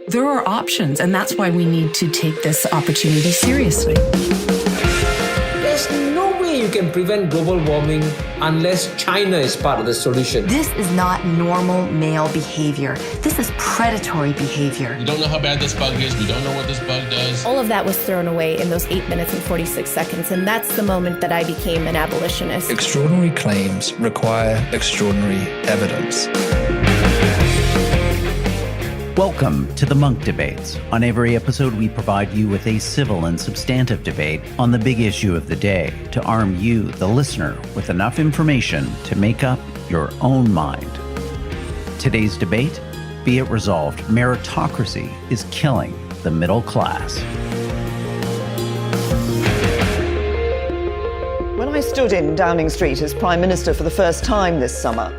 There are options, and that's why we need to take this opportunity seriously. There's no way you can prevent global warming unless China is part of the solution. This is not normal male behavior. This is predatory behavior. We don't know how bad this bug is. We don't know what this bug does. All of that was thrown away in those 8 minutes and 46 seconds, and that's the moment that I became an abolitionist. Extraordinary claims require extraordinary evidence. Welcome to the Munk Debates. On every episode, we provide you with a civil and substantive debate on the big issue of the day to arm you, the listener, with enough information to make up your own mind. Today's debate, be it resolved, meritocracy is killing the middle class. When I stood in Downing Street as Prime Minister for the first time this summer,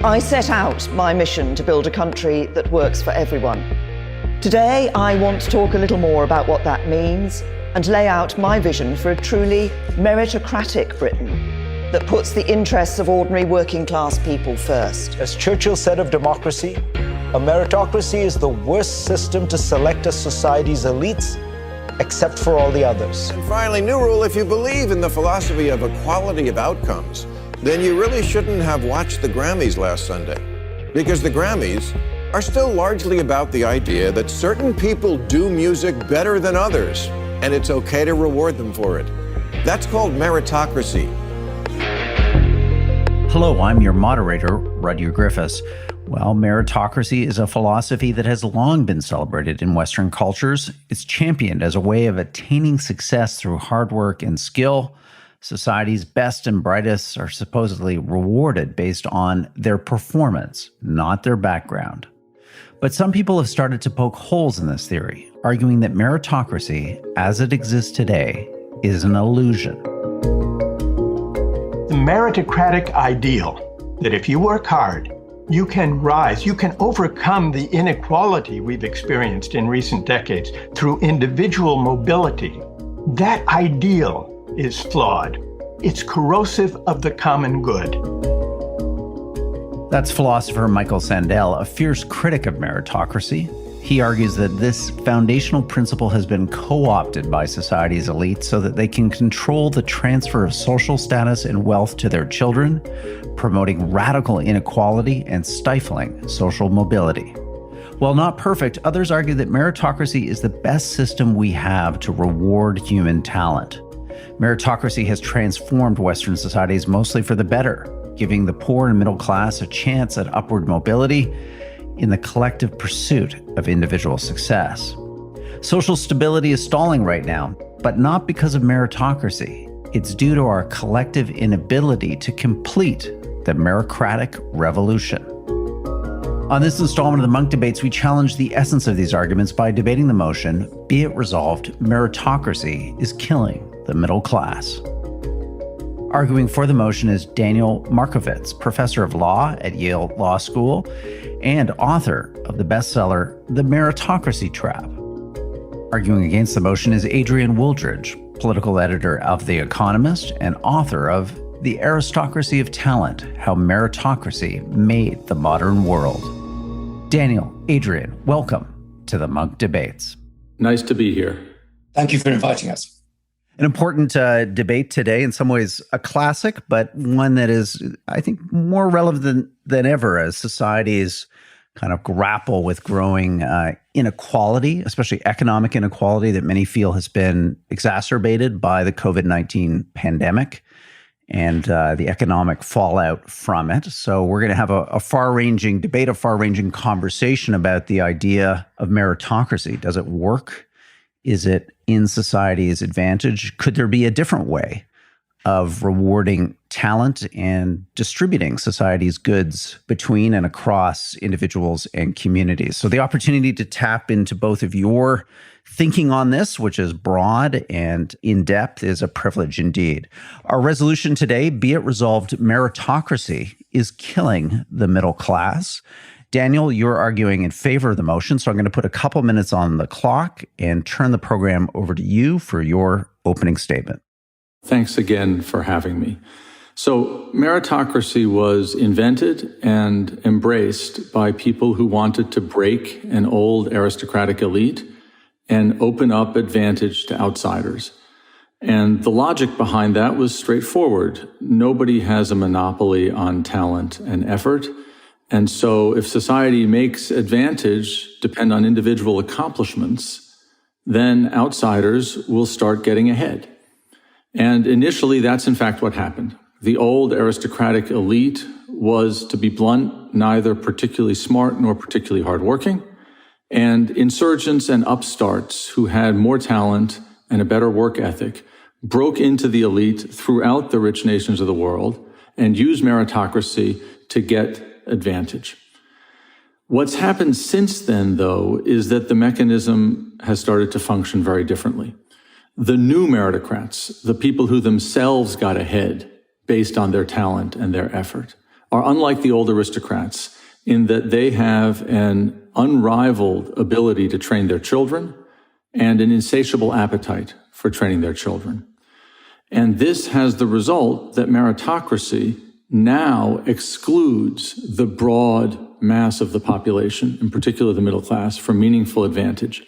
I set out my mission to build a country that works for everyone. Today, I want to talk a little more about what that means and lay out my vision for a truly meritocratic Britain that puts the interests of ordinary working class people first. As Churchill said of democracy, a meritocracy is the worst system to select a society's elites, except for all the others. And finally, new rule, if you believe in the philosophy of equality of outcomes, then you really shouldn't have watched the Grammys last Sunday. Because the Grammys are still largely about the idea that certain people do music better than others, and it's okay to reward them for it. That's called meritocracy. Hello, I'm your moderator, Rudyard Griffiths. Well, meritocracy is a philosophy that has long been celebrated in Western cultures. It's championed as a way of attaining success through hard work and skill. Society's best and brightest are supposedly rewarded based on their performance, not their background. But some people have started to poke holes in this theory, arguing that meritocracy, as it exists today, is an illusion. The meritocratic ideal that if you work hard, you can rise, you can overcome the inequality we've experienced in recent decades through individual mobility. That ideal is flawed. It's corrosive of the common good. That's philosopher Michael Sandel, a fierce critic of meritocracy. He argues that this foundational principle has been co-opted by society's elites so that they can control the transfer of social status and wealth to their children, promoting radical inequality and stifling social mobility. While not perfect, others argue that meritocracy is the best system we have to reward human talent. Meritocracy has transformed Western societies mostly for the better, giving the poor and middle class a chance at upward mobility in the collective pursuit of individual success. Social stability is stalling right now, but not because of meritocracy. It's due to our collective inability to complete the meritocratic revolution. On this installment of the Munk Debates, we challenge the essence of these arguments by debating the motion, be it resolved, meritocracy is killing the middle class. Arguing for the motion is Daniel Markovitz, professor of law at Yale Law School and author of the bestseller, The Meritocracy Trap. Arguing against the motion is Adrian Wooldridge, political editor of The Economist and author of The Aristocracy of Talent, How Meritocracy Made the Modern World. Daniel, Adrian, welcome to the Munk Debates. Nice to be here. Thank you for inviting us. An important debate today, in some ways a classic, but one that is, I think, more relevant than ever as societies kind of grapple with growing inequality, especially economic inequality that many feel has been exacerbated by the COVID-19 pandemic and the economic fallout from it. So we're going to have a far-ranging debate, a far-ranging conversation about the idea of meritocracy. Does it work? Is it in society's advantage? Could there be a different way of rewarding talent and distributing society's goods between and across individuals and communities? So the opportunity to tap into both of your thinking on this, which is broad and in-depth, is a privilege indeed. Our resolution today, be it resolved, meritocracy is killing the middle class. Daniel, you're arguing in favor of the motion, so I'm going to put a couple minutes on the clock and turn the program over to you for your opening statement. Thanks again for having me. So meritocracy was invented and embraced by people who wanted to break an old aristocratic elite and open up advantage to outsiders. And the logic behind that was straightforward. Nobody has a monopoly on talent and effort. And so if society makes advantage depend on individual accomplishments, then outsiders will start getting ahead. And initially, that's in fact what happened. The old aristocratic elite was, to be blunt, neither particularly smart nor particularly hardworking. And insurgents and upstarts who had more talent and a better work ethic broke into the elite throughout the rich nations of the world and used meritocracy to get advantage. What's happened since then, though, is that the mechanism has started to function very differently. The new meritocrats, the people who themselves got ahead based on their talent and their effort, are unlike the old aristocrats in that they have an unrivaled ability to train their children and an insatiable appetite for training their children. And this has the result that meritocracy now excludes the broad mass of the population, in particular the middle class, from meaningful advantage,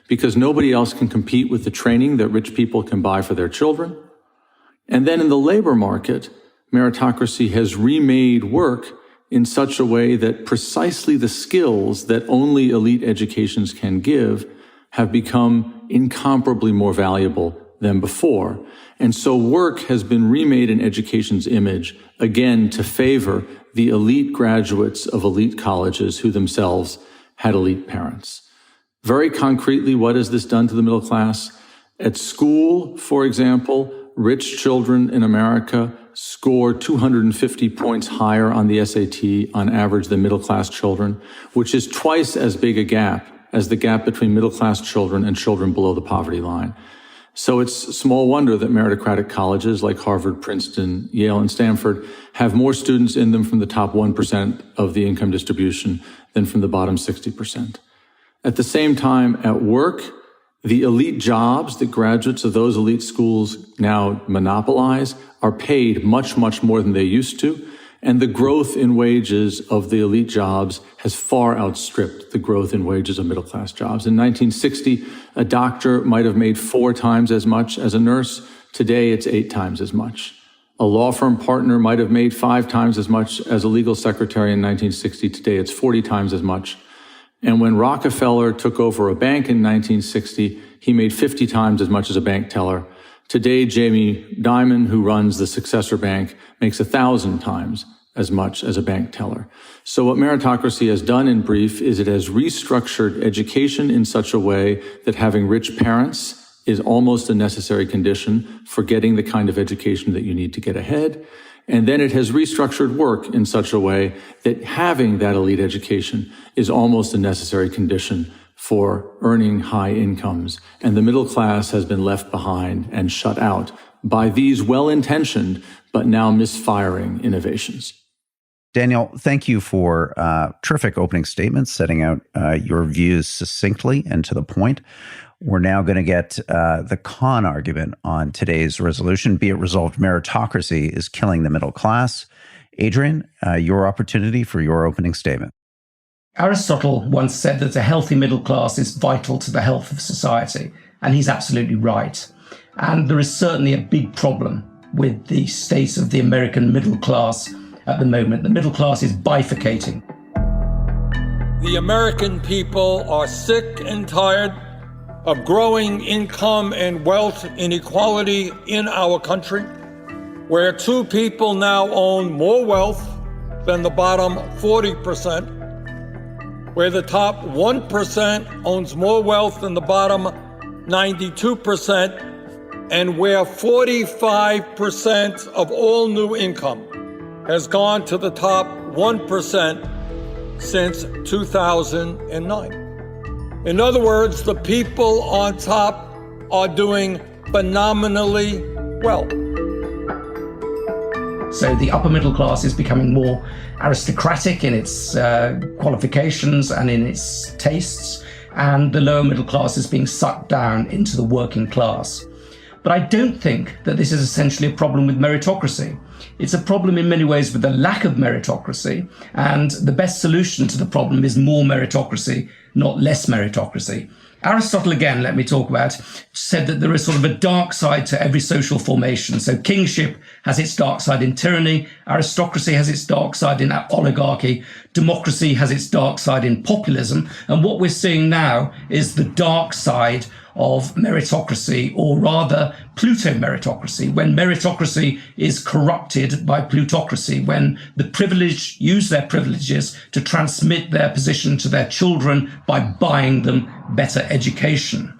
because nobody else can compete with the training that rich people can buy for their children. And then in the labor market, meritocracy has remade work in such a way that precisely the skills that only elite educations can give have become incomparably more valuable than before. And so work has been remade in education's image, again, to favor the elite graduates of elite colleges who themselves had elite parents. Very concretely, what has this done to the middle class? At school, for example, rich children in America score 250 points higher on the SAT on average than middle-class children, which is twice as big a gap as the gap between middle-class children and children below the poverty line. So it's small wonder that meritocratic colleges like Harvard, Princeton, Yale, and Stanford have more students in them from the top 1% of the income distribution than from the bottom 60%. At the same time, at work, the elite jobs that graduates of those elite schools now monopolize are paid much, much more than they used to. And the growth in wages of the elite jobs has far outstripped the growth in wages of middle-class jobs. In 1960, a doctor might have made 4 times as much as a nurse. Today, it's 8 times as much. A law firm partner might have made 5 times as much as a legal secretary in 1960. Today, it's 40 times as much. And when Rockefeller took over a bank in 1960, he made 50 times as much as a bank teller. Today, Jamie Dimon, who runs the successor bank, makes 1,000 times as much as a bank teller. So what meritocracy has done in brief is it has restructured education in such a way that having rich parents is almost a necessary condition for getting the kind of education that you need to get ahead. And then it has restructured work in such a way that having that elite education is almost a necessary condition for earning high incomes. And the middle class has been left behind and shut out by these well-intentioned but now misfiring innovations. Daniel, thank you for terrific opening statements, setting out your views succinctly and to the point. We're now going to get the con argument on today's resolution. Be it resolved, meritocracy is killing the middle class. Adrian, your opportunity for your opening statement. Aristotle once said that a healthy middle class is vital to the health of society, and he's absolutely right. And there is certainly a big problem with the state of the American middle class at the moment. The middle class is bifurcating. The American people are sick and tired of growing income and wealth inequality in our country, where 2 people now own more wealth than the bottom 40%, where the top 1% owns more wealth than the bottom 92%, and where 45% of all new income has gone to the top 1% since 2009. In other words, the people on top are doing phenomenally well. So the upper middle class is becoming more aristocratic in its qualifications and in its tastes, and the lower middle class is being sucked down into the working class. But I don't think that this is essentially a problem with meritocracy. It's a problem in many ways with the lack of meritocracy, and the best solution to the problem is more meritocracy, not less meritocracy. Aristotle, again, let me talk about, said that there is sort of a dark side to every social formation. So kingship has its dark side in tyranny, aristocracy has its dark side in oligarchy, democracy has its dark side in populism. And what we're seeing now is the dark side of meritocracy, or rather pluto-meritocracy, when meritocracy is corrupted by plutocracy, when the privileged use their privileges to transmit their position to their children by buying them better education.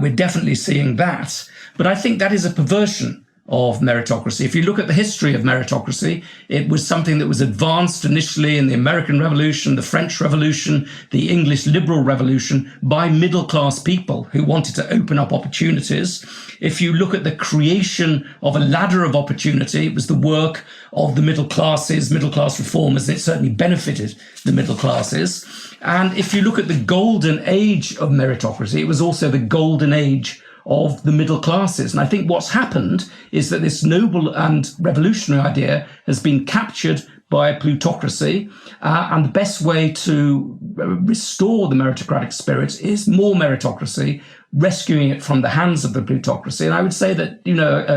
We're definitely seeing that. But I think that is a perversion of meritocracy. If you look at the history of meritocracy, it was something that was advanced initially in the American Revolution, the French Revolution, the English Liberal Revolution by middle-class people who wanted to open up opportunities. If you look at the creation of a ladder of opportunity, it was the work of the middle classes, middle-class reformers, and it certainly benefited the middle classes. And if you look at the golden age of meritocracy, it was also the golden age of the middle classes. And I think what's happened is that this noble and revolutionary idea has been captured by a plutocracy. And the best way to restore the meritocratic spirit is more meritocracy, rescuing it from the hands of the plutocracy. And I would say that,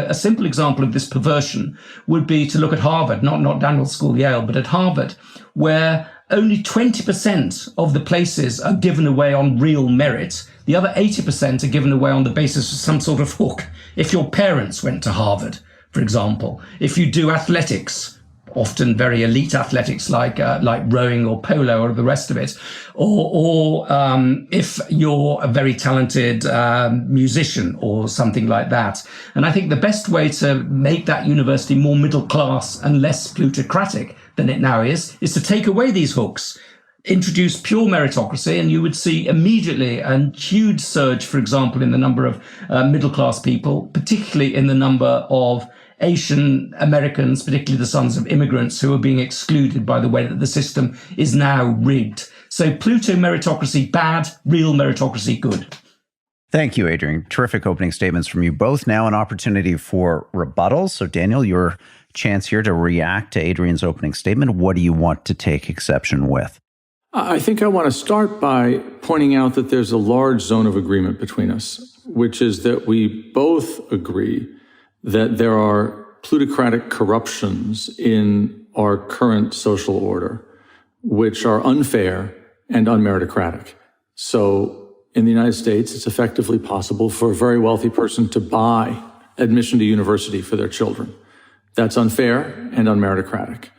a simple example of this perversion would be to look at Harvard, not Daniel School, Yale, but at Harvard, where only 20% of the places are given away on real merit. The other 80% are given away on the basis of some sort of hook. If your parents went to Harvard, for example, if you do athletics, often very elite athletics like rowing or polo or the rest of it, or if you're a very talented musician or something like that. And I think the best way to make that university more middle class and less plutocratic than it now is to take away these hooks, introduce pure meritocracy, and you would see immediately a huge surge, for example, in the number of middle-class people, particularly in the number of Asian Americans, particularly the sons of immigrants, who are being excluded by the way that the system is now rigged. So Pluto meritocracy bad, real meritocracy good. Thank you, Adrian. Terrific opening statements from you both. Now an opportunity for rebuttals. So Daniel, your chance here to react to Adrian's opening statement. What do you want to take exception with? I think I want to start by pointing out that there's a large zone of agreement between us, which is that we both agree that there are plutocratic corruptions in our current social order, which are unfair and unmeritocratic. So in the United States, it's effectively possible for a very wealthy person to buy admission to university for their children. That's unfair and unmeritocratic.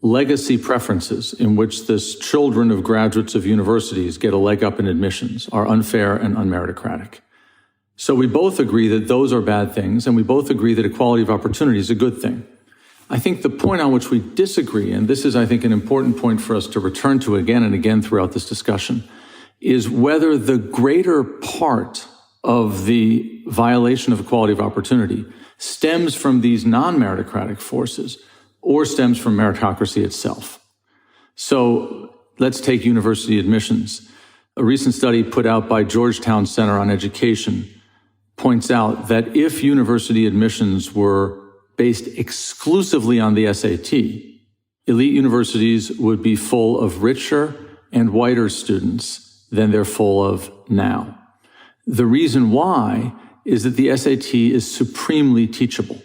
Legacy preferences in which the children of graduates of universities get a leg up in admissions are unfair and unmeritocratic. So we both agree that those are bad things, and we both agree that equality of opportunity is a good thing. I think the point on which we disagree, and this is, I think, an important point for us to return to again and again throughout this discussion, is whether the greater part of the violation of equality of opportunity stems from these non-meritocratic forces or stems from meritocracy itself. So let's take university admissions. A recent study put out by Georgetown Center on Education points out that if university admissions were based exclusively on the SAT, elite universities would be full of richer and whiter students than they're full of now. The reason why is that the SAT is supremely teachable.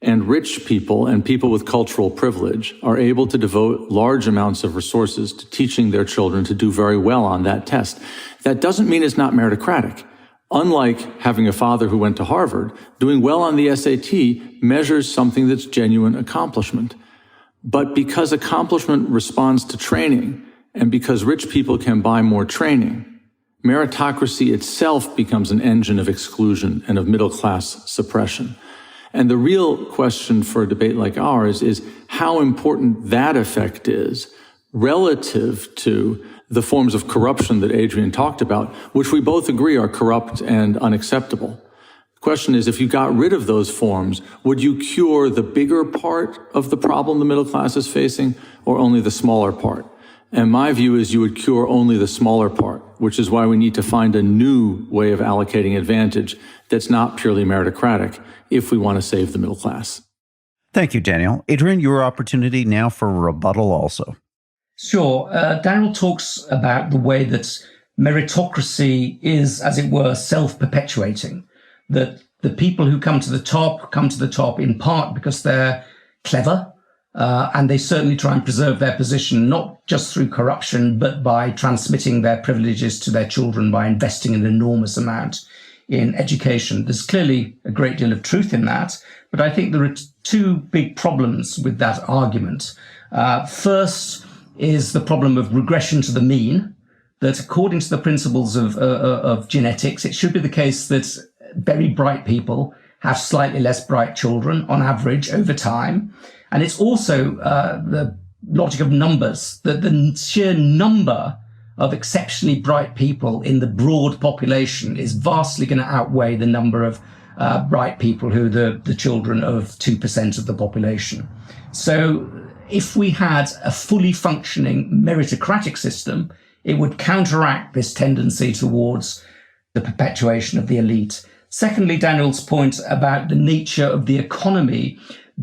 And rich people and people with cultural privilege are able to devote large amounts of resources to teaching their children to do very well on that test. That doesn't mean it's not meritocratic. Unlike having a father who went to Harvard, doing well on the SAT measures something that's genuine accomplishment. But because accomplishment responds to training, and because rich people can buy more training, meritocracy itself becomes an engine of exclusion and of middle-class suppression. And the real question for a debate like ours is how important that effect is relative to the forms of corruption that Adrian talked about, which we both agree are corrupt and unacceptable. The question is, if you got rid of those forms, would you cure the bigger part of the problem the middle class is facing, or only the smaller part? And my view is you would cure only the smaller part. which is why we need to find a new way of allocating advantage that's not purely meritocratic if we want to save the middle class. Thank you, Daniel. Adrian, your opportunity now for rebuttal also. Sure. Daniel talks about the way that meritocracy is, as it were, self-perpetuating, that the people who come to the top in part because they're clever, and they certainly try and preserve their position, not just through corruption, but by transmitting their privileges to their children, by investing an enormous amount in education. There's clearly a great deal of truth in that, but I think there are two big problems with that argument. First is the problem of regression to the mean, that according to the principles of genetics, it should be the case that very bright people have slightly less bright children on average over time. And it's also the logic of numbers, that the sheer number of exceptionally bright people in the broad population is vastly going to outweigh the number of bright people who are the children of 2% of the population. So if we had a fully functioning meritocratic system, it would counteract this tendency towards the perpetuation of the elite. Secondly, Daniel's point about the nature of the economy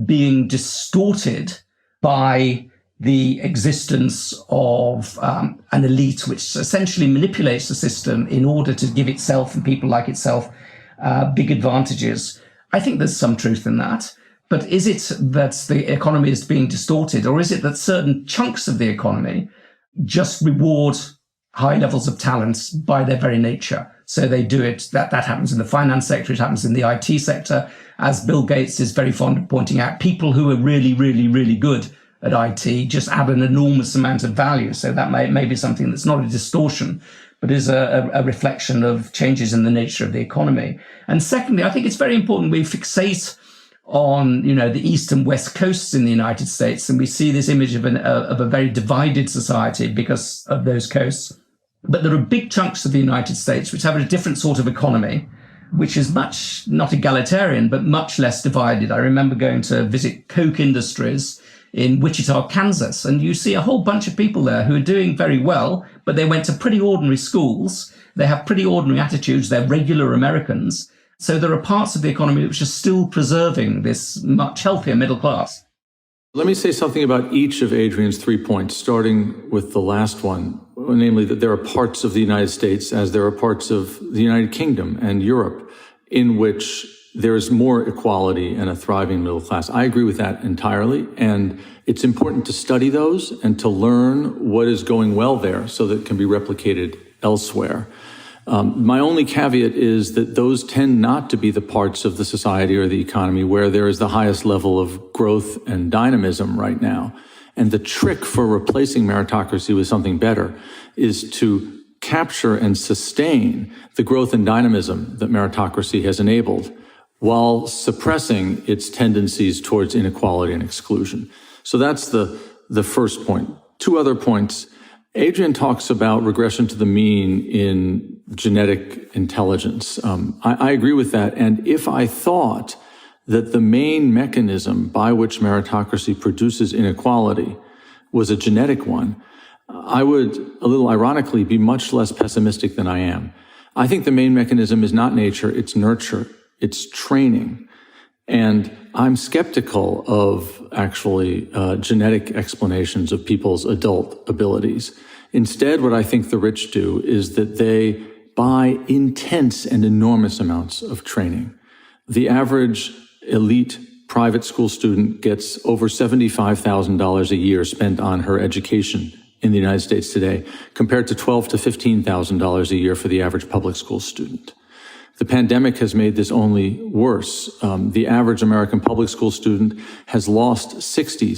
being distorted by the existence of an elite which essentially manipulates the system in order to give itself and people like itself big advantages. I think there's some truth in that. But is it that the economy is being distorted, or is it that certain chunks of the economy just reward high levels of talent by their very nature? So they do it. That happens in the finance sector. It happens in the IT sector. As Bill Gates is very fond of pointing out, people who are really, really, really good at IT just add an enormous amount of value. So that may be something that's not a distortion, but is a reflection of changes in the nature of the economy. And secondly, I think it's very important we fixate on, the east and west coasts in the United States, and we see this image of a very divided society because of those coasts. But there are big chunks of the United States which have a different sort of economy, which is much, not egalitarian, but much less divided. I remember going to visit Coke Industries in Wichita, Kansas, and you see a whole bunch of people there who are doing very well, but they went to pretty ordinary schools. They have pretty ordinary attitudes. They're regular Americans. So there are parts of the economy which are still preserving this much healthier middle class. Let me say something about each of Adrian's 3 points, starting with the last one, namely that there are parts of the United States, as there are parts of the United Kingdom and Europe, in which there is more equality and a thriving middle class. I agree with that entirely, and it's important to study those and to learn what is going well there so that it can be replicated elsewhere. My only caveat is that those tend not to be the parts of the society or the economy where there is the highest level of growth and dynamism right now. And the trick for replacing meritocracy with something better is to capture and sustain the growth and dynamism that meritocracy has enabled while suppressing its tendencies towards inequality and exclusion. So that's the first point. Two other points. Adrian talks about regression to the mean in genetic intelligence. I agree with that. And if I thought that the main mechanism by which meritocracy produces inequality was a genetic one, I would, a little ironically, be much less pessimistic than I am. I think the main mechanism is not nature, it's nurture, it's training. And I'm skeptical of actually genetic explanations of people's adult abilities. Instead, what I think the rich do is that they buy intense and enormous amounts of training. The average elite private school student gets over $75,000 a year spent on her education in the United States today, compared to $12,000 to $15,000 a year for the average public school student. The pandemic has made this only worse. The average American public school student has lost 60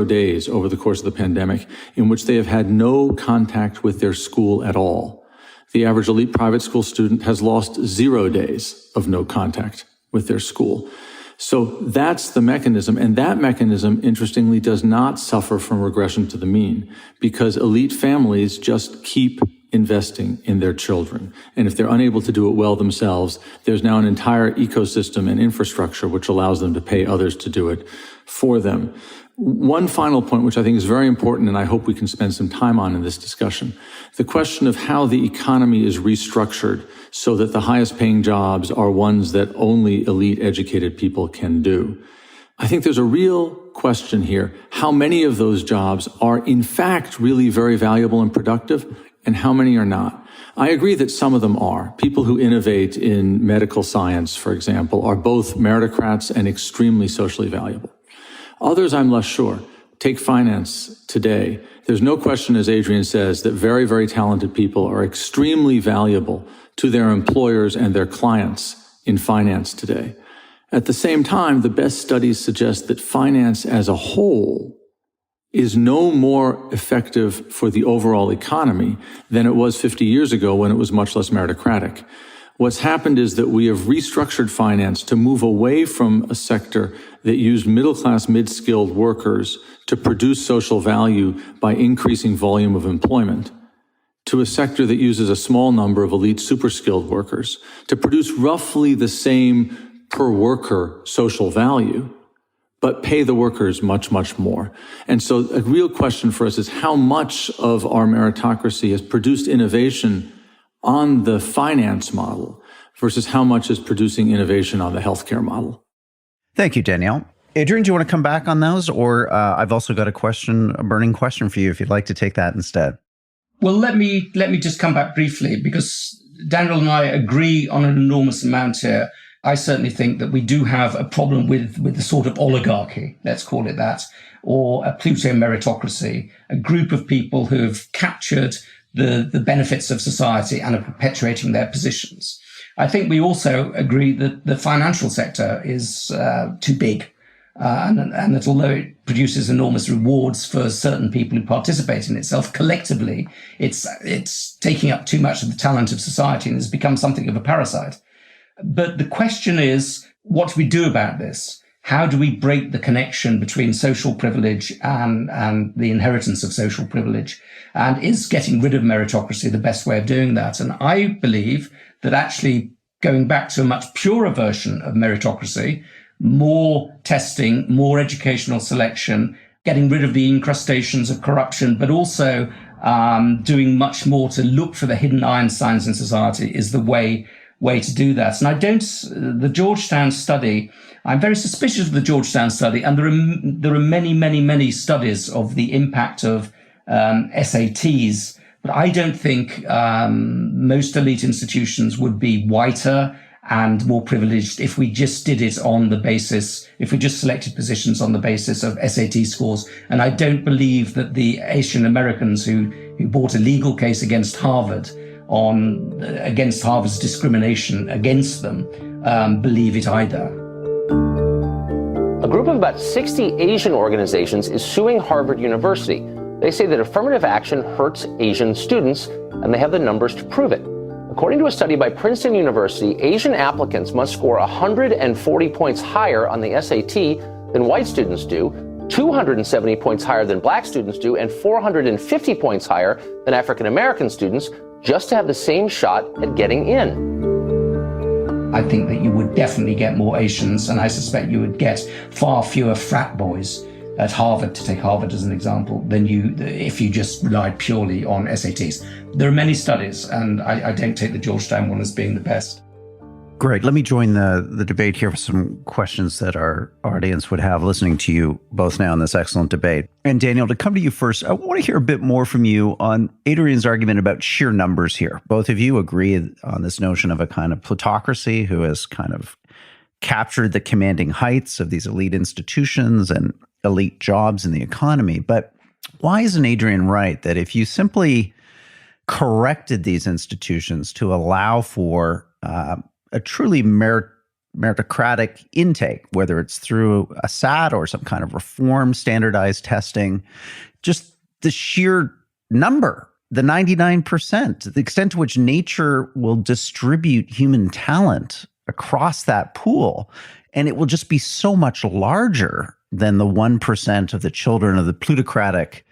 days over the course of the pandemic in which they have had no contact with their school at all. The average elite private school student has lost 0 days of no contact with their school. So that's the mechanism. And that mechanism, interestingly, does not suffer from regression to the mean because elite families just keep investing in their children. And if they're unable to do it well themselves, there's now an entire ecosystem and infrastructure which allows them to pay others to do it for them. One final point, which I think is very important, and I hope we can spend some time on in this discussion, the question of how the economy is restructured so that the highest paying jobs are ones that only elite educated people can do. I think there's a real question here. How many of those jobs are in fact really very valuable and productive, and how many are not? I agree that some of them are. People who innovate in medical science, for example, are both meritocrats and extremely socially valuable. Others, I'm less sure. Take finance today. There's no question, as Adrian says, that very, very talented people are extremely valuable to their employers and their clients in finance today. At the same time, the best studies suggest that finance as a whole is no more effective for the overall economy than it was 50 years ago when it was much less meritocratic. What's happened is that we have restructured finance to move away from a sector that used middle-class, mid-skilled workers to produce social value by increasing volume of employment, to a sector that uses a small number of elite super-skilled workers to produce roughly the same per worker social value, but pay the workers much, much more. And so a real question for us is how much of our meritocracy has produced innovation on the finance model versus how much is producing innovation on the healthcare model. Thank you, Danielle. Adrian, do you want to come back on those? Or I've also got a burning question for you if you'd like to take that instead. Well, let me just come back briefly, because Daniel and I agree on an enormous amount here. I certainly think that we do have a problem with the sort of oligarchy, let's call it that, or a Pluto meritocracy, a group of people who have captured the benefits of society and are perpetuating their positions. I think we also agree that the financial sector is too big, and that although it produces enormous rewards for certain people who participate in itself, collectively, it's taking up too much of the talent of society and has become something of a parasite. But the question is, what do we do about this? How do we break the connection between social privilege and the inheritance of social privilege? And is getting rid of meritocracy the best way of doing that? And I believe that actually going back to a much purer version of meritocracy, more testing, more educational selection, getting rid of the incrustations of corruption, but also doing much more to look for the hidden Einsteins in society is the way to do that. And the Georgetown study, I'm very suspicious of the Georgetown study, and there are many, many, many studies of the impact of SATs, but I don't think most elite institutions would be whiter and more privileged if we just did it on the basis, if we just selected positions on the basis of SAT scores. And I don't believe that the Asian Americans who brought a legal case against Harvard against Harvard's discrimination against them believe it either. A group of about 60 Asian organizations is suing Harvard University. They say that affirmative action hurts Asian students, and they have the numbers to prove it. According to a study by Princeton University, Asian applicants must score 140 points higher on the SAT than white students do, 270 points higher than black students do, and 450 points higher than African American students, just to have the same shot at getting in. I think that you would definitely get more Asians, and I suspect you would get far fewer frat boys at Harvard, to take Harvard as an example, than if you just relied purely on SATs. There are many studies, and I don't take the Georgetown one as being the best. Great. Let me join the debate here with some questions that our audience would have listening to you both now in this excellent debate. And Daniel, to come to you first, I want to hear a bit more from you on Adrian's argument about sheer numbers here. Both of you agree on this notion of a kind of plutocracy who has kind of captured the commanding heights of these elite institutions and elite jobs in the economy. But why isn't Adrian right that if you simply corrected these institutions to allow for a truly meritocratic intake, whether it's through a SAT or some kind of reform, standardized testing, just the sheer number, the 99%, the extent to which nature will distribute human talent across that pool, and it will just be so much larger than the 1% of the children of the plutocratic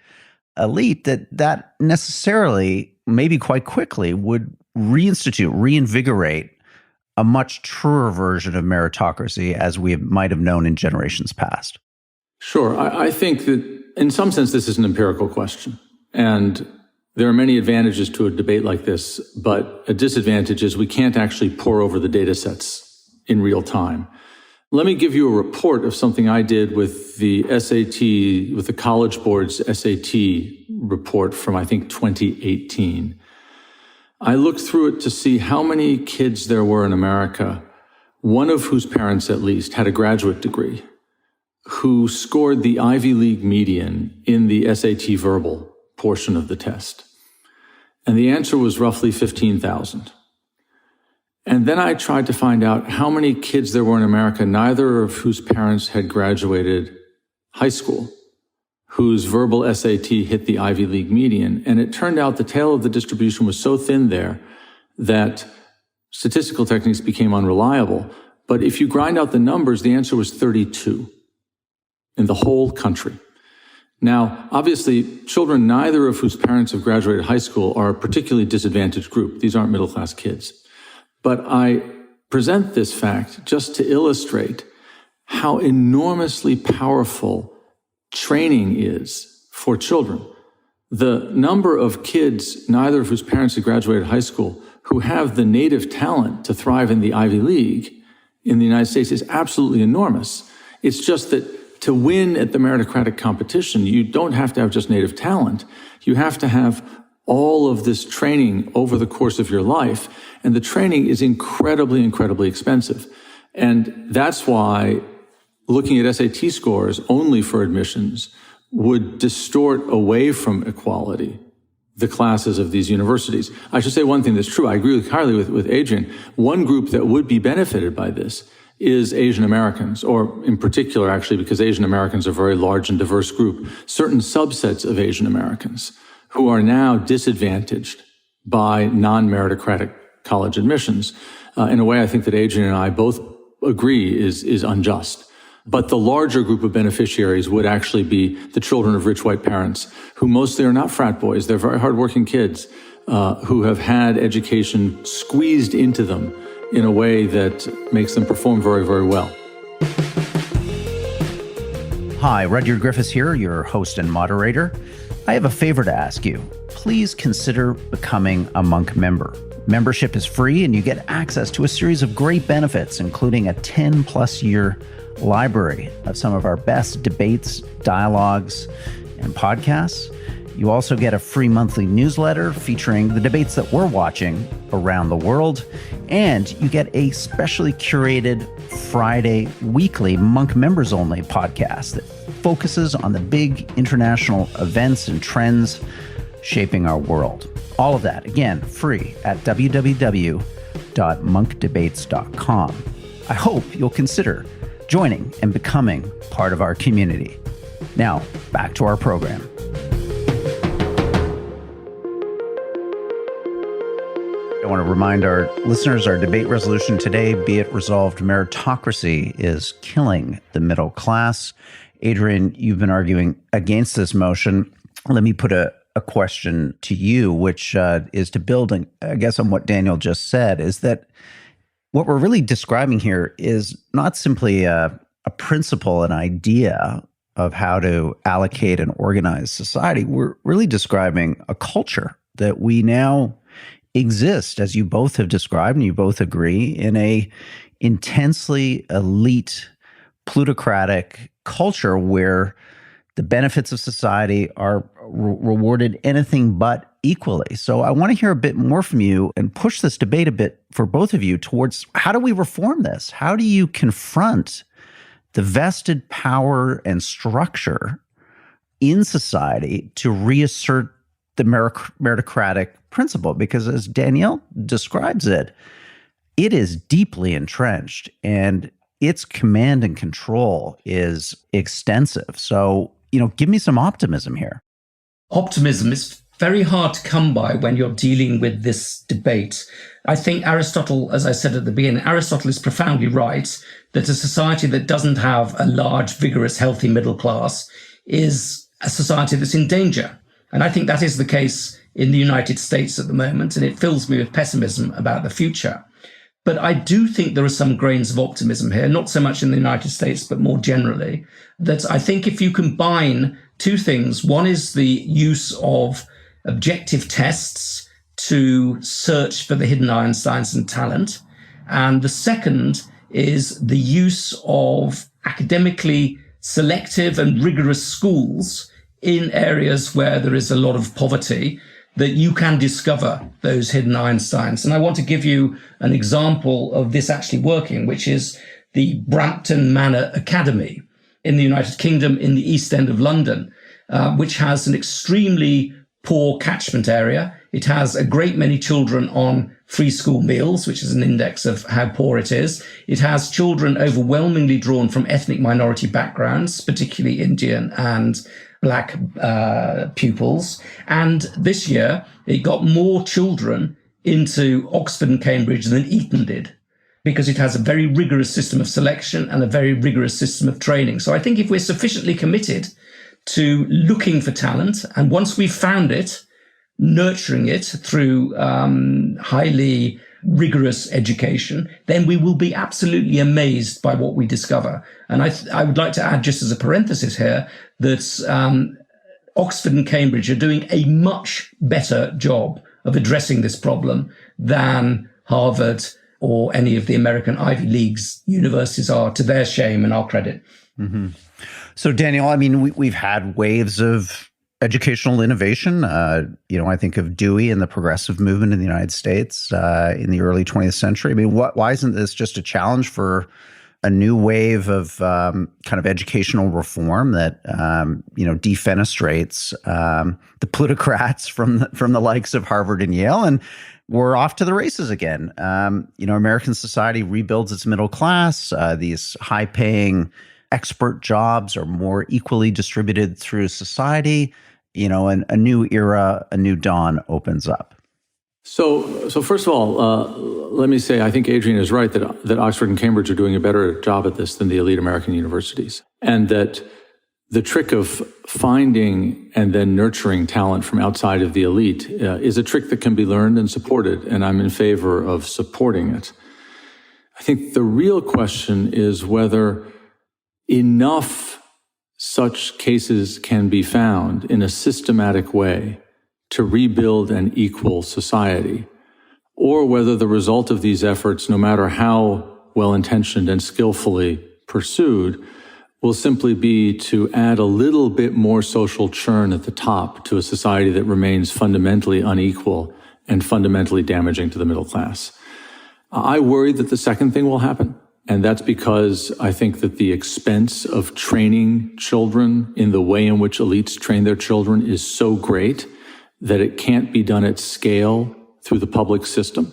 elite that necessarily, maybe quite quickly, would reinvigorate a much truer version of meritocracy as we might have known in generations past. Sure. I think that in some sense, this is an empirical question. And there are many advantages to a debate like this, but a disadvantage is we can't actually pore over the data sets in real time. Let me give you a report of something I did with the SAT, with the College Board's SAT report from, I think, 2018. I looked through it to see how many kids there were in America, one of whose parents at least had a graduate degree, who scored the Ivy League median in the SAT verbal portion of the test. And the answer was roughly 15,000. And then I tried to find out how many kids there were in America, neither of whose parents had graduated high school, whose verbal SAT hit the Ivy League median. And it turned out the tail of the distribution was so thin there that statistical techniques became unreliable. But if you grind out the numbers, the answer was 32 in the whole country. Now, obviously, children neither of whose parents have graduated high school are a particularly disadvantaged group. These aren't middle-class kids. But I present this fact just to illustrate how enormously powerful training is for children. The number of kids, neither of whose parents have graduated high school, who have the native talent to thrive in the Ivy League in the United States is absolutely enormous. It's just that to win at the meritocratic competition, you don't have to have just native talent. You have to have all of this training over the course of your life. And the training is incredibly, incredibly expensive. And that's why looking at SAT scores only for admissions would distort away from equality the classes of these universities. I should say one thing that's true. I agree entirely with Adrian. One group that would be benefited by this is Asian Americans, or in particular, actually, because Asian Americans are a very large and diverse group, certain subsets of Asian Americans who are now disadvantaged by non-meritocratic college admissions. In a way, I think that Adrian and I both agree is unjust. But the larger group of beneficiaries would actually be the children of rich white parents, who mostly are not frat boys. They're very hardworking kids who have had education squeezed into them in a way that makes them perform very, very well. Hi, Rudyard Griffiths here, your host and moderator. I have a favor to ask you. Please consider becoming a Munk member. Membership is free and you get access to a series of great benefits, including a 10-plus year library of some of our best debates, dialogues, and podcasts. You also get a free monthly newsletter featuring the debates that we're watching around the world. And you get a specially curated Friday weekly Munk members only podcast that focuses on the big international events and trends shaping our world. All of that, again, free at www.monkdebates.com. I hope you'll consider joining and becoming part of our community. Now, back to our program. I want to remind our listeners, our debate resolution today, be it resolved, meritocracy is killing the middle class. Adrian, you've been arguing against this motion. Let me put a question to you, which is to build, I guess, on what Daniel just said, is that what we're really describing here is not simply a principle, an idea of how to allocate and organize society. We're really describing a culture that we now exist, as you both have described, and you both agree, in a intensely elite, plutocratic culture where the benefits of society are rewarded anything but equally. So I want to hear a bit more from you and push this debate a bit for both of you towards how do we reform this? How do you confront the vested power and structure in society to reassert the meritocratic principle? Because as Danielle describes it, it is deeply entrenched and its command and control is extensive. So, give me some optimism here. Optimism is very hard to come by when you're dealing with this debate. I think Aristotle, as I said at the beginning, Aristotle is profoundly right that a society that doesn't have a large, vigorous, healthy middle class is a society that's in danger. And I think that is the case in the United States at the moment, and it fills me with pessimism about the future. But I do think there are some grains of optimism here, not so much in the United States, but more generally, that I think if you combine two things, one is the use of objective tests to search for the hidden Einsteins and talent. And the second is the use of academically selective and rigorous schools in areas where there is a lot of poverty, that you can discover those hidden Einsteins. And I want to give you an example of this actually working, which is the Brampton Manor Academy in the United Kingdom in the East End of London, which has an extremely poor catchment area. It has a great many children on free school meals, which is an index of how poor it is. It has children overwhelmingly drawn from ethnic minority backgrounds, particularly Indian and Black pupils. And this year, it got more children into Oxford and Cambridge than Eton did, because it has a very rigorous system of selection and a very rigorous system of training. So I think if we're sufficiently committed to looking for talent, and once we've found it, nurturing it through highly rigorous education, then we will be absolutely amazed by what we discover. And I would like to add, just as a parenthesis here, that Oxford and Cambridge are doing a much better job of addressing this problem than Harvard or any of the American Ivy League's universities are, to their shame and our credit. Mm-hmm. So, Daniel, I mean, we've had waves of educational innovation. I think of Dewey and the progressive movement in the United States in the early 20th century. I mean, why isn't this just a challenge for a new wave of kind of educational reform that defenestrates the plutocrats from the likes of Harvard and Yale, and we're off to the races again. American society rebuilds its middle class. These high-paying expert jobs are more equally distributed through society. And a new era, a new dawn opens up. So first of all, let me say I think Adrian is right that Oxford and Cambridge are doing a better job at this than the elite American universities, and that the trick of finding and then nurturing talent from outside of the elite is a trick that can be learned and supported, and I'm in favor of supporting it. I think the real question is whether enough such cases can be found in a systematic way to rebuild an equal society, or whether the result of these efforts, no matter how well-intentioned and skillfully pursued, will simply be to add a little bit more social churn at the top to a society that remains fundamentally unequal and fundamentally damaging to the middle class. I worry that the second thing will happen. And that's because I think that the expense of training children in the way in which elites train their children is so great that it can't be done at scale through the public system.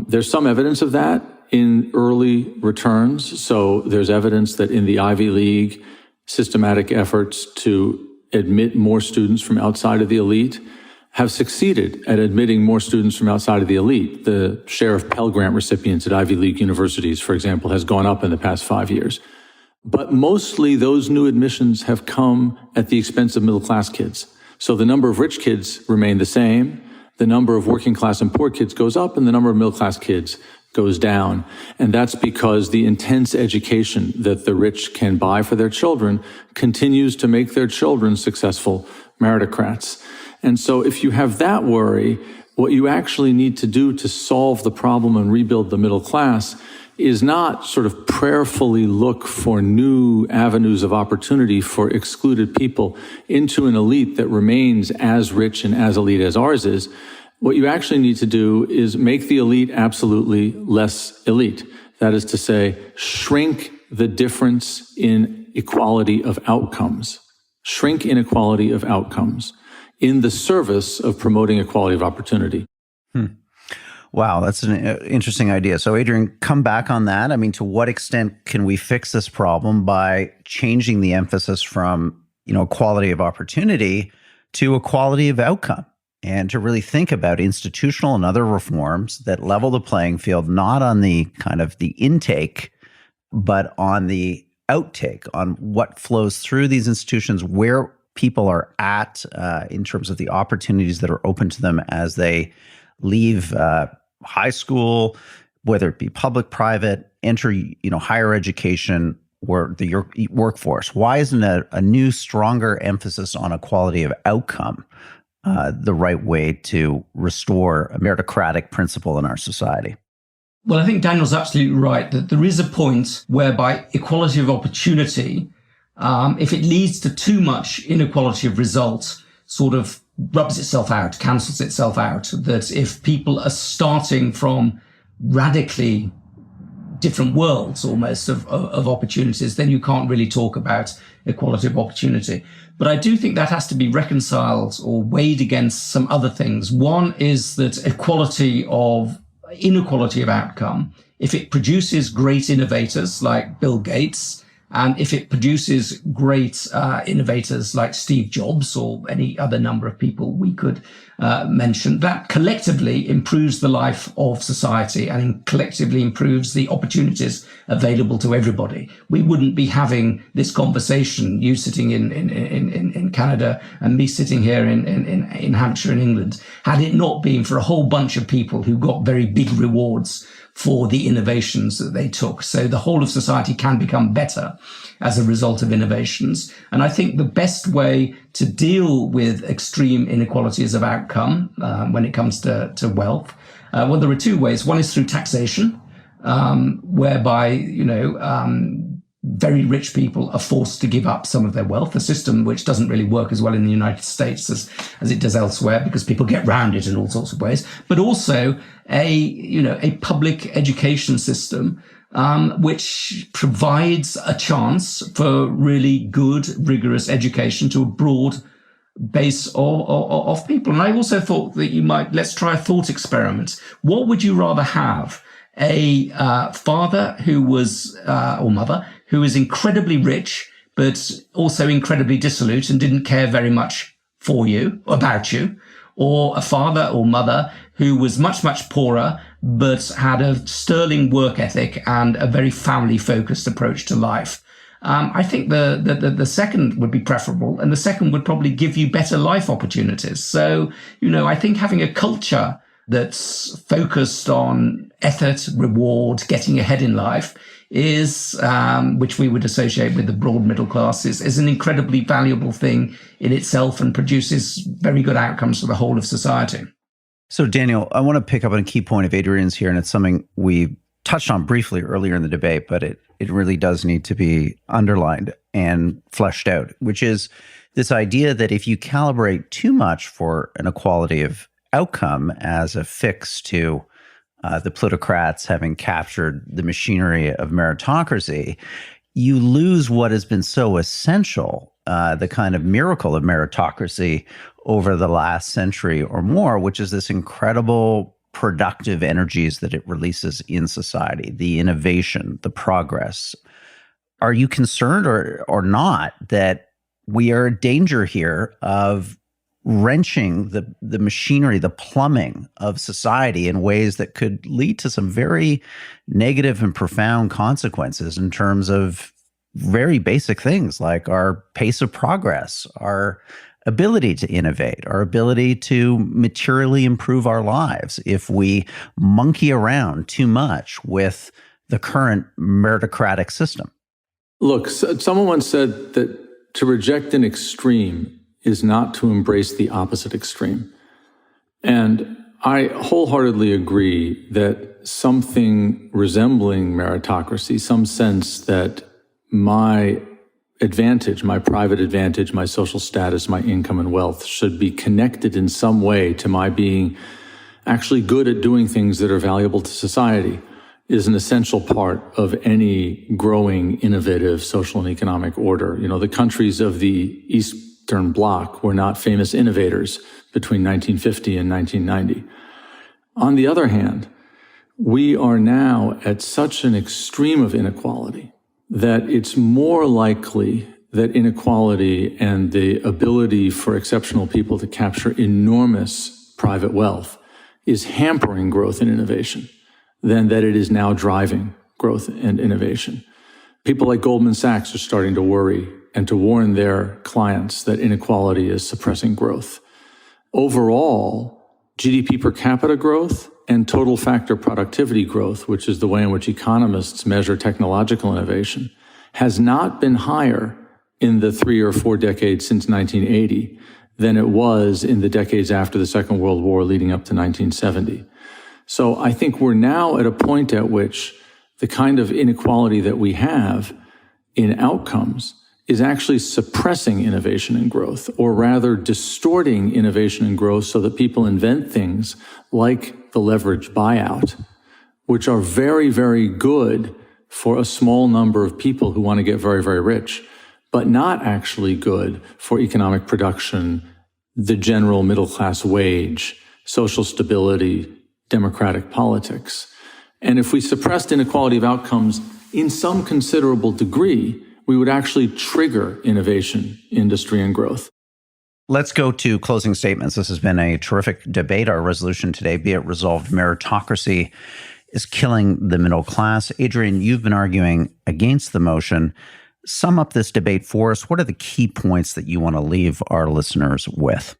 There's some evidence of that in early returns. So there's evidence that in the Ivy League, systematic efforts to admit more students from outside of the elite have succeeded at admitting more students from outside of the elite. The share of Pell Grant recipients at Ivy League universities, for example, has gone up in the past 5 years. But mostly those new admissions have come at the expense of middle-class kids. So the number of rich kids remain the same, the number of working class and poor kids goes up, and the number of middle-class kids goes down. And that's because the intense education that the rich can buy for their children continues to make their children successful meritocrats. And so if you have that worry, what you actually need to do to solve the problem and rebuild the middle class is not sort of prayerfully look for new avenues of opportunity for excluded people into an elite that remains as rich and as elite as ours is. What you actually need to do is make the elite absolutely less elite. That is to say, shrink the difference in equality of outcomes. Shrink inequality of outcomes in the service of promoting equality of opportunity. Wow, that's an interesting idea. So, Adrian, come back on that. I mean, to what extent can we fix this problem by changing the emphasis from, equality of opportunity to equality of outcome, and to really think about institutional and other reforms that level the playing field, not on the kind of the intake, but on the outtake, on what flows through these institutions, where people are at in terms of the opportunities that are open to them as they leave high school, whether it be public, private, enter, higher education or the workforce? Why isn't a new, stronger emphasis on equality of outcome the right way to restore a meritocratic principle in our society? Well, I think Daniel's absolutely right that there is a point whereby equality of opportunity, if it leads to too much inequality of results, sort of rubs itself out, cancels itself out. That if people are starting from radically different worlds almost of opportunities, then you can't really talk about equality of opportunity. But I do think that has to be reconciled or weighed against some other things. One is that inequality of outcome, if it produces great innovators like Bill Gates, and if it produces great innovators like Steve Jobs or any other number of people we could mention, that collectively improves the life of society and collectively improves the opportunities available to everybody. We wouldn't be having this conversation, you sitting in Canada and me sitting here in Hampshire in England, had it not been for a whole bunch of people who got very big rewards for the innovations that they took. So the whole of society can become better as a result of innovations. And I think the best way to deal with extreme inequalities of outcome when it comes to wealth, well, there are two ways. One is through taxation, whereby, very rich people are forced to give up some of their wealth, a system which doesn't really work as well in the United States as it does elsewhere because people get round it in all sorts of ways, but also a public education system which provides a chance for really good, rigorous education to a broad base of people. And I also thought that let's try a thought experiment. What would you rather have? A father who was, or mother, who was incredibly rich, but also incredibly dissolute and didn't care very much about you, or a father or mother who was much, much poorer, but had a sterling work ethic and a very family-focused approach to life. I think the second would be preferable, and the second would probably give you better life opportunities. So, I think having a culture that's focused on effort, reward, getting ahead in life is, which we would associate with the broad middle class, is an incredibly valuable thing in itself and produces very good outcomes for the whole of society. So, Daniel, I want to pick up on a key point of Adrian's here, and it's something we touched on briefly earlier in the debate, but it really does need to be underlined and fleshed out, which is this idea that if you calibrate too much for an equality of outcome as a fix to the plutocrats having captured the machinery of meritocracy, you lose what has been so essential, the kind of miracle of meritocracy over the last century or more, which is this incredible productive energies that it releases in society, the innovation, the progress. Are you concerned or not that we are in danger here of wrenching the machinery, the plumbing of society in ways that could lead to some very negative and profound consequences in terms of very basic things like our pace of progress, our ability to innovate, our ability to materially improve our lives if we monkey around too much with the current meritocratic system? Look, someone once said that to reject an extreme is not to embrace the opposite extreme. And I wholeheartedly agree that something resembling meritocracy, some sense that my advantage, my private advantage, my social status, my income and wealth should be connected in some way to my being actually good at doing things that are valuable to society, is an essential part of any growing, innovative social and economic order. The countries of the Eastern Bloc were not famous innovators between 1950 and 1990. On the other hand, we are now at such an extreme of inequality that it's more likely that inequality and the ability for exceptional people to capture enormous private wealth is hampering growth and innovation than that it is now driving growth and innovation. People like Goldman Sachs are starting to worry and to warn their clients that inequality is suppressing growth. Overall, GDP per capita growth and total factor productivity growth, which is the way in which economists measure technological innovation, has not been higher in the 3 or 4 decades since 1980 than it was in the decades after the Second World War leading up to 1970. So I think we're now at a point at which the kind of inequality that we have in outcomes is actually suppressing innovation and growth, or rather distorting innovation and growth so that people invent things like the leveraged buyout, which are very, very good for a small number of people who want to get very, very rich, but not actually good for economic production, the general middle class wage, social stability, democratic politics. And if we suppressed inequality of outcomes in some considerable degree, we would actually trigger innovation, industry, and growth. Let's go to closing statements. This has been a terrific debate. Our resolution today, be it resolved, meritocracy is killing the middle class. Adrian, you've been arguing against the motion. Sum up this debate for us. What are the key points that you want to leave our listeners with?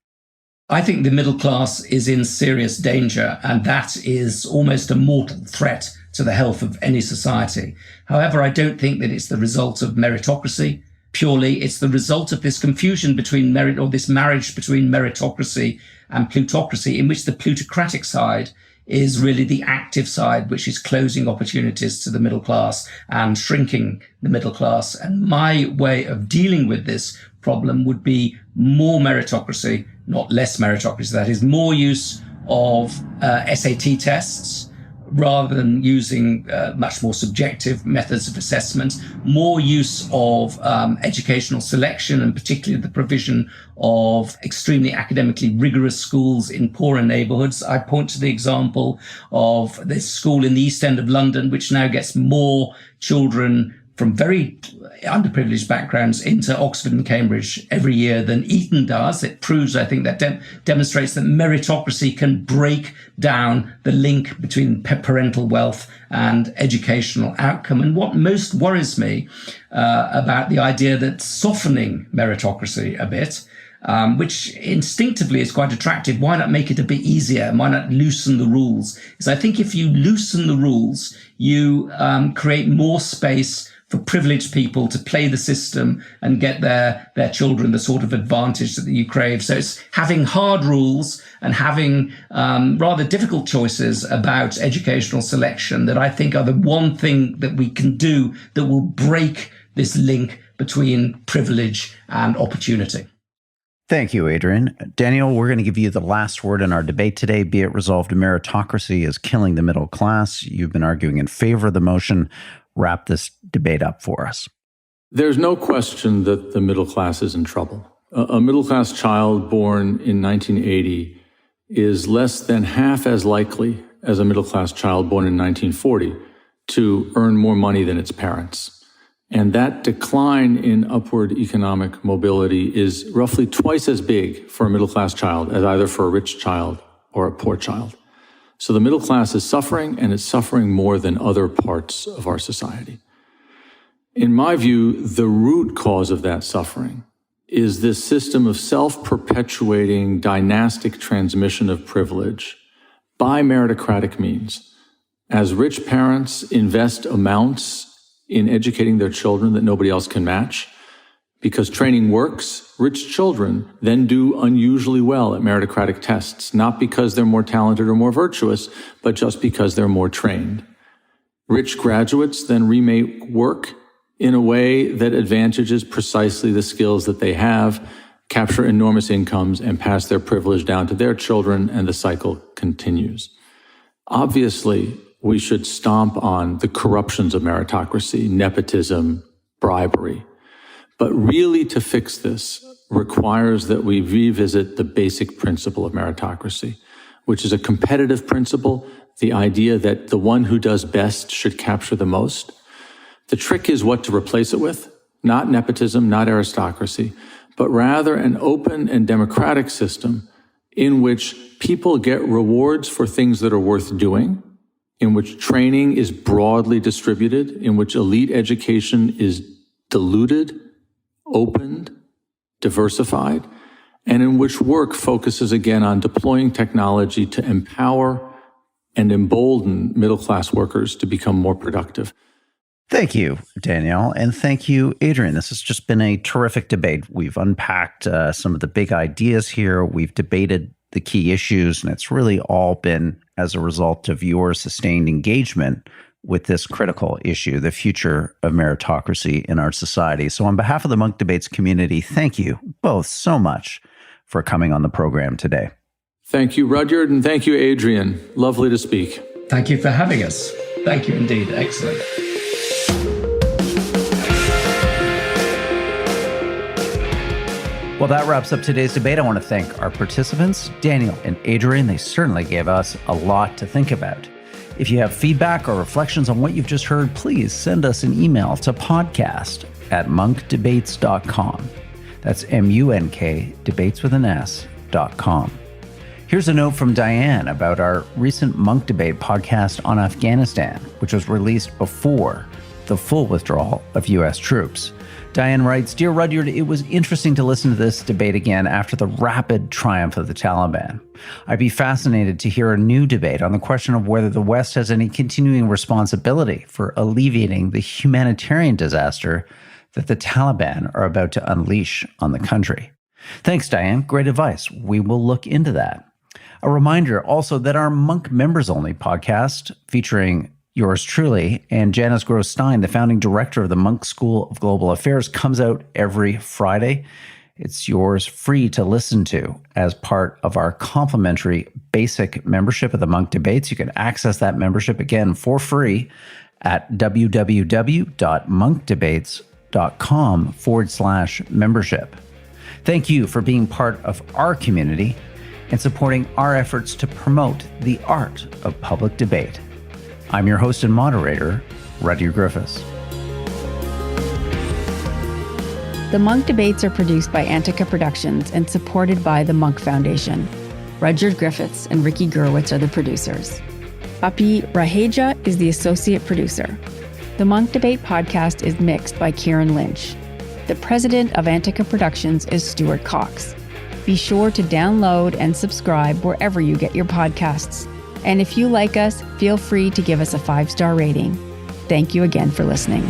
I think the middle class is in serious danger, and that is almost a mortal threat to the health of any society. However, I don't think that it's the result of meritocracy. Purely, it's the result of this confusion between merit, or this marriage between meritocracy and plutocracy, in which the plutocratic side is really the active side, which is closing opportunities to the middle class and shrinking the middle class. And my way of dealing with this problem would be more meritocracy, not less meritocracy. That is, more use of SAT tests rather than using much more subjective methods of assessment, more use of educational selection, and particularly the provision of extremely academically rigorous schools in poorer neighbourhoods. I point to the example of this school in the East End of London, which now gets more children from very underprivileged backgrounds into Oxford and Cambridge every year than Eton does. It proves, I think, that demonstrates that meritocracy can break down the link between parental wealth and educational outcome. And what most worries me about the idea that softening meritocracy a bit, which instinctively is quite attractive, why not make it a bit easier? Why not loosen the rules? Is I think if you loosen the rules, you create more space for privileged people to play the system and get their children the sort of advantage that you crave. So it's having hard rules and having rather difficult choices about educational selection that I think are the one thing that we can do that will break this link between privilege and opportunity. Thank you, Adrian. Daniel, we're going to give you the last word in our debate today. Be it resolved, meritocracy is killing the middle class. You've been arguing in favor of the motion. Wrap this debate up for us. There's no question that the middle class is in trouble. A middle class child born in 1980 is less than half as likely as a middle class child born in 1940 to earn more money than its parents. And that decline in upward economic mobility is roughly twice as big for a middle class child as either for a rich child or a poor child. So the middle class is suffering, and it's suffering more than other parts of our society. In my view, the root cause of that suffering is this system of self-perpetuating dynastic transmission of privilege by meritocratic means. As rich parents invest amounts in educating their children that nobody else can match, because training works, rich children then do unusually well at meritocratic tests, not because they're more talented or more virtuous, but just because they're more trained. Rich graduates then remake work in a way that advantages precisely the skills that they have, capture enormous incomes, and pass their privilege down to their children, and the cycle continues. Obviously, we should stomp on the corruptions of meritocracy, nepotism, bribery. But really, to fix this requires that we revisit the basic principle of meritocracy, which is a competitive principle, the idea that the one who does best should capture the most. The trick is what to replace it with, not nepotism, not aristocracy, but rather an open and democratic system in which people get rewards for things that are worth doing, in which training is broadly distributed, in which elite education is diluted, opened, diversified, and in which work focuses again on deploying technology to empower and embolden middle-class workers to become more productive. Thank you, Danielle, and thank you, Adrian. This has just been a terrific debate. We've unpacked some of the big ideas here. We've debated the key issues, and it's really all been as a result of your sustained engagement with this critical issue, the future of meritocracy in our society. So on behalf of the Munk Debates community, thank you both so much for coming on the program today. Thank you, Rudyard, and thank you, Adrian. Lovely to speak. Thank you for having us. Thank you indeed. Excellent. Well, that wraps up today's debate. I want to thank our participants, Daniel and Adrian. They certainly gave us a lot to think about. If you have feedback or reflections on what you've just heard, please send us an email to podcast@munkdebates.com. That's MUNK, debates with an S.com. Here's a note from Diane about our recent Munk Debate podcast on Afghanistan, which was released before the full withdrawal of U.S. troops. Diane writes, Dear Rudyard, it was interesting to listen to this debate again after the rapid triumph of the Taliban. I'd be fascinated to hear a new debate on the question of whether the West has any continuing responsibility for alleviating the humanitarian disaster that the Taliban are about to unleash on the country. Thanks, Diane. Great advice. We will look into that. A reminder also that our Munk Members Only podcast, featuring yours truly and Janice Gross-Stein, the founding director of the Munk School of Global Affairs, comes out every Friday. It's yours free to listen to as part of our complimentary basic membership of the Munk Debates. You can access that membership again for free at www.munkdebates.com/membership. Thank you for being part of our community and supporting our efforts to promote the art of public debate. I'm your host and moderator, Rudyard Griffiths. The Munk Debates are produced by Antica Productions and supported by the Munk Foundation. Rudyard Griffiths and Ricky Gurwitz are the producers. Api Raheja is the associate producer. The Munk Debate podcast is mixed by Kieran Lynch. The president of Antica Productions is Stuart Cox. Be sure to download and subscribe wherever you get your podcasts. And if you like us, feel free to give us a 5-star rating. Thank you again for listening.